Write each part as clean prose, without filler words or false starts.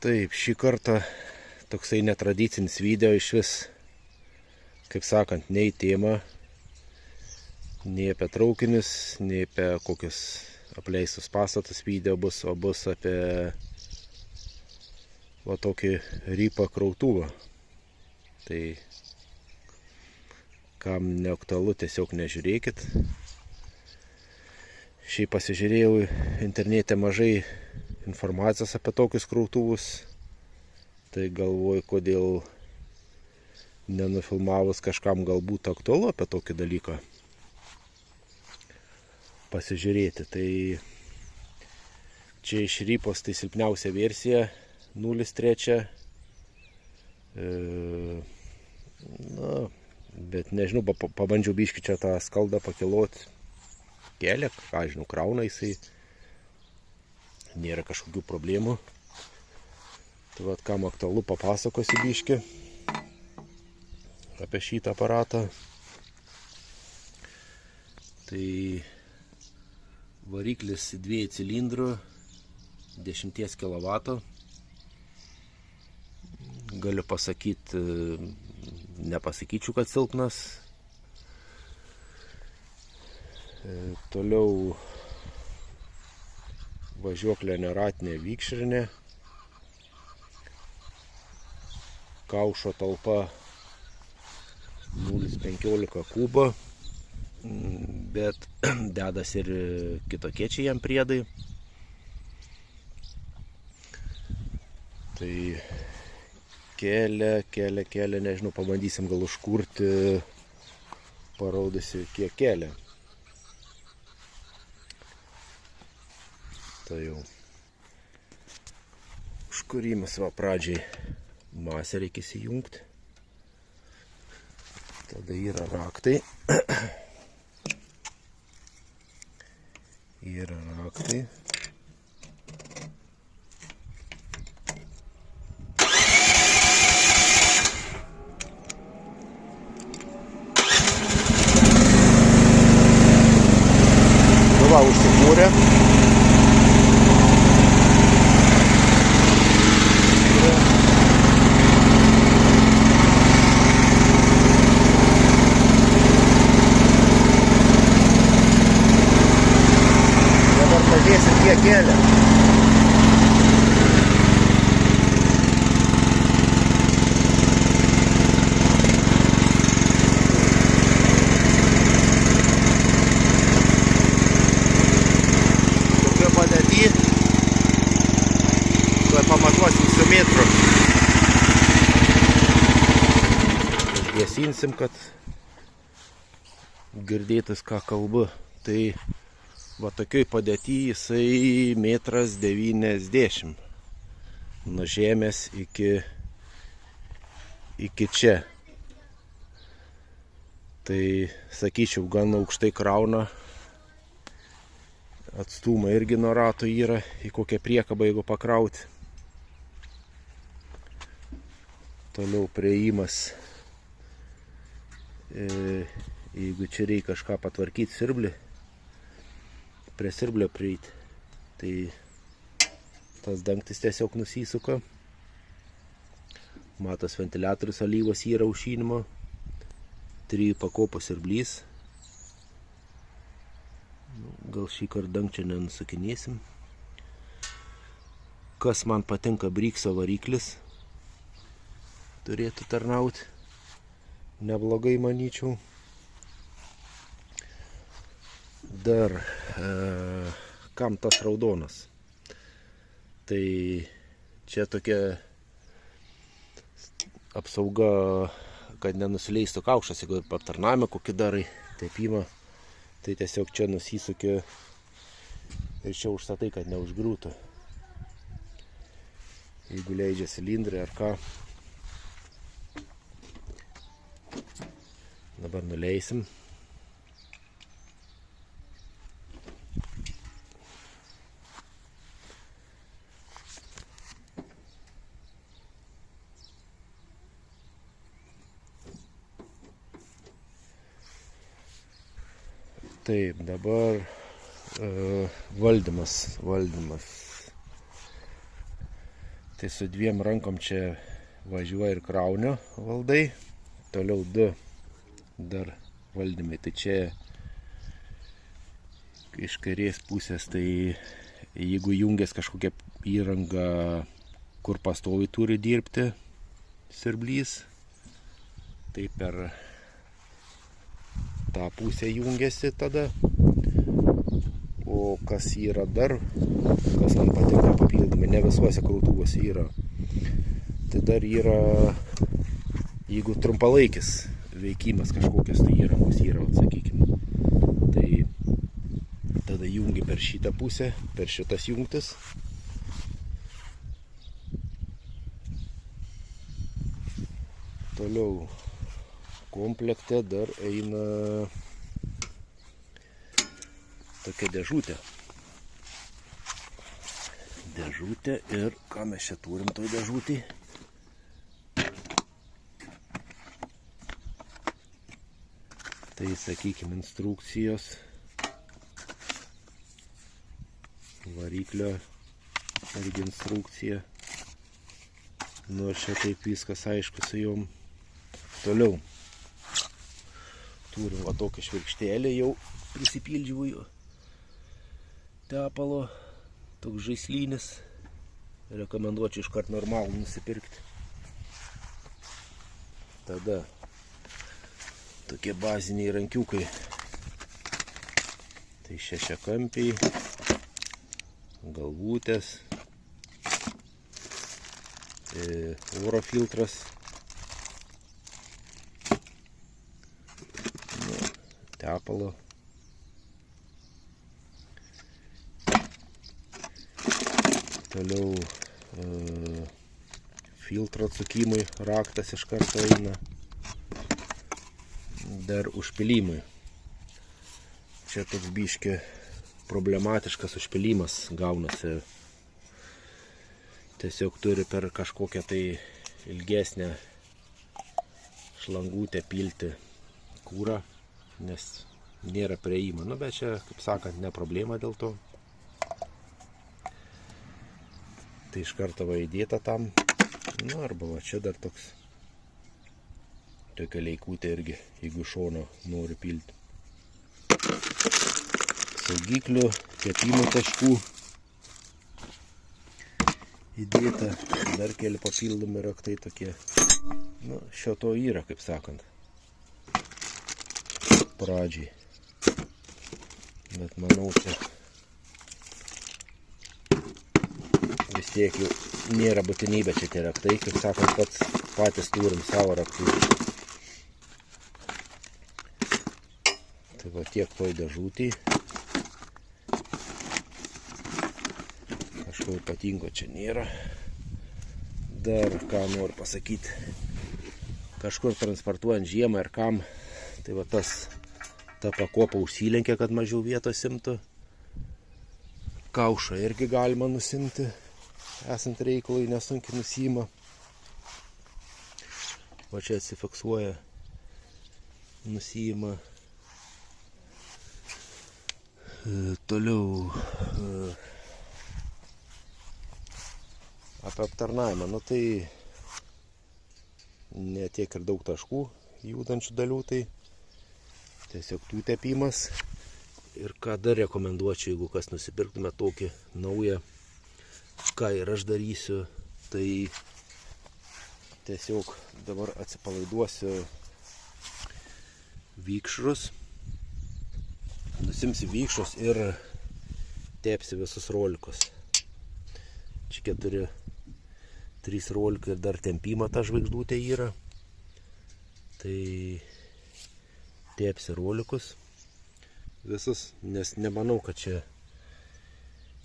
Taip, šį kartą toksai netradicinis video iš vis, kaip sakant, nei tema, nei apie traukinius, nei apie kokius apleistus pastatus video bus, o bus apie va tokį rypą krautuvą. Tai kam neaktualu, tiesiog nežiūrėkit. Šiaip pasižiūrėjau internete mažai informacijos apie tokius krautuvus, tai galvoju, kodėl nenufilmavus kažkam galbūt aktualu apie tokį dalyką pasižiūrėti. Tai čia iš rypos tai silpniausia versija 0.3. Bet nežinau, pabandžiau biškį čia tą skaldą pakiloti. Kelia, ką žinau, krauna jisai. Nėra kažkokių problemų. Tai vat, kam aktualu, papasakosiu biškį apie šitą aparatą. Tai variklis 2 cilindrų, 10 kW. Galiu pasakyti, nepasakyčiau, kad silpnas. Toliau važiuoklė neratinė vikšrinė, kaušo talpa 0,15 kubo, bet dedas ir kitokie čia jam priedai. Tai kelia, nežinau, pabandysim gal užkurti, parodysiu kiek kelia. Tai jau užkūrimas, va, pradžiai masę reikia įsijungti. Tada yra raktai. Yra raktai. Nu va, užsikūrė. Pažiūrėsim, kiek kelia. Tokia padėtį. Tuoj pamatuosim su metru. Užgesinsim, kad girdėtis, ką kalbu. Tai va tokioj padėty jisai 1,90 m. Nuo žemės iki čia. Tai sakyčiau, gan aukštai krauna. Atstumai irgi nuo rato yra, į kokią priekabą, jeigu pakrauti. Toliau priėjimas. Jeigu čia reikia kažką patvarkyti siurblį, prie siurblio prieiti, tai tas dangtis tiesiog nusisuka. Matos ventiliatorius alyvos yra aušinimo, 3 pakopų siurblys. Gal šį kartą dangčio nenusukinėsim. Kas man patinka, Brikso variklis. Turėtų tarnauti neblogai, manyčiau. Dar, kam tas raudonas? Tai čia tokia apsauga, kad nenusileistų kaušas, jeigu aptarnavimą kokį darai, tepimą, tai tiesiog čia nusisukia ir čia užstatai, kad neužgriūtų. Jeigu leidžia cilindrai ar ką. Dabar nuleisim. Taip, dabar valdymas. Tai su 2 rankom čia važiuoja ir kraunio valdai. Toliau 2 dar valdymai. Tai čia iš kairės pusės, tai jeigu jungias kažkokia įranga, kur pastoviai turi dirbti siurblys, tai per tą pusę jungiasi tada. O kas yra dar, kas man patinka papildomai, ne visuose krautuvuose yra, tai dar yra, jeigu trumpalaikis veikimas kažkokios tai įrangos yra, sakykime, tai tada jungi per šitą pusę, per šitas jungtis. Toliau komplekte dar eina tokia dėžutė. Dėžutė ir ką mes čia turim toj dėžutėj? Tai sakykime instrukcijos, variklio irgi instrukcija. Nors čia taip viskas aišku su jom. Toliau turim va tokią švirkštelę, jau prisipildžiau jo tepalo, toks žaislinis. Rekomenduočiau iškart normalų nusipirkti. Tada tokie baziniai rankiukai. Tai šešiakampiai, galvutės, oro filtras, tepalo. Toliau filtro atsukimui raktas iš karto eina. Dar užpilimui. Čia toks biški problematiškas užpilimas gaunasi. Tiesiog turi per kažkokią tai ilgesnę šlangutę pilti kūrą, nes nėra prieimo. Nu, bet čia, kaip sakant, ne problema dėl to. Tai iš karto va įdėta tam. Nu, arba va čia dar toks. Tokia leikutė irgi, jeigu šono nori pilti. Saugiklių, kepimo taškų įdėta. Dar keli papildomi raktai tokie. Nu, šio to yra, kaip sakant. Pradžiai. Bet manau, čia vis tiek jau nėra būtinybė čia tie raktai. Kaip sakant, patys turim savo raktų. Tai va tiek toj dėžutėj. Kažko ypatingo čia nėra. Dar ką noriu pasakyti. Kažkur transportuojant žiemą ir kam, tai va ta pakopa užsilenkia, kad mažiau vietos imtų. Kaušą irgi galima nusimti, esant reikalui, nesunkiai nusima. Va čia atsifiksuoja, nusima. Toliau apie aptarnavimą. Nu tai ne tiek ir daug taškų judančių dalių, tai tiesiog tų tepimas. Ir ką dar rekomenduočiau, jeigu kas nusipirktume tokį naują, ką ir aš darysiu, tai tiesiog dabar atsipalaiduosiu vikšrus. Nusimsi vikšrus ir tepsi visus rolikus. Čia 3 rolikai ir dar tempimą tą žvaigždutę yra. Tai tepsi rolikus visus, nes nemanau, kad čia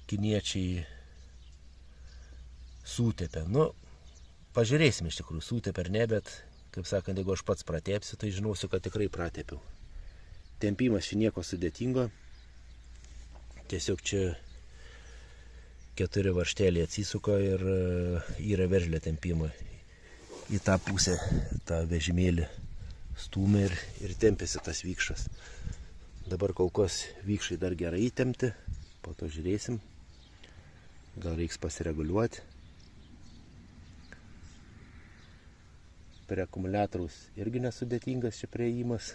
kiniečiai sutepia. Nu, pažiūrėsim iš tikrųjų, sutepia ar ne, bet, kaip sakant, jeigu aš pats pratepsiu, tai žinosiu, kad tikrai pratepiau. Tempimas čia nieko sudėtingo. Tiesiog čia 4 varžteliai atsisuka ir yra veržlė tempimą į tą pusę, tą vežimėlį stūmė ir tempėsi tas vikšras. Dabar kol kas vikšrai dar gerai įtempti, po to žiūrėsim. Gal reiks pasireguliuoti. prie akumuliatoriaus irgi nesudėtingas čia priėjimas.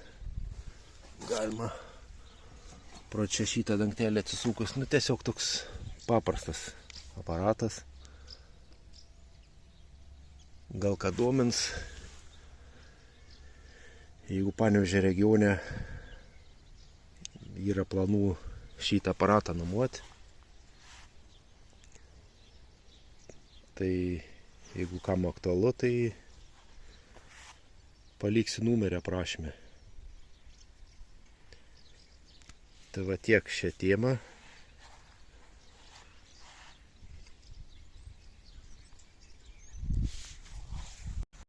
Galima pro čia šitą dangtelį atsisukus. Nu tiesiog toks paprastas aparatas. Gal ką domins, jeigu Panevėžio regione yra planų šitą aparatą nuomoti, tai jeigu kam aktualu, tai paliksiu numerį aprašyme. Tai va tiek šią temą.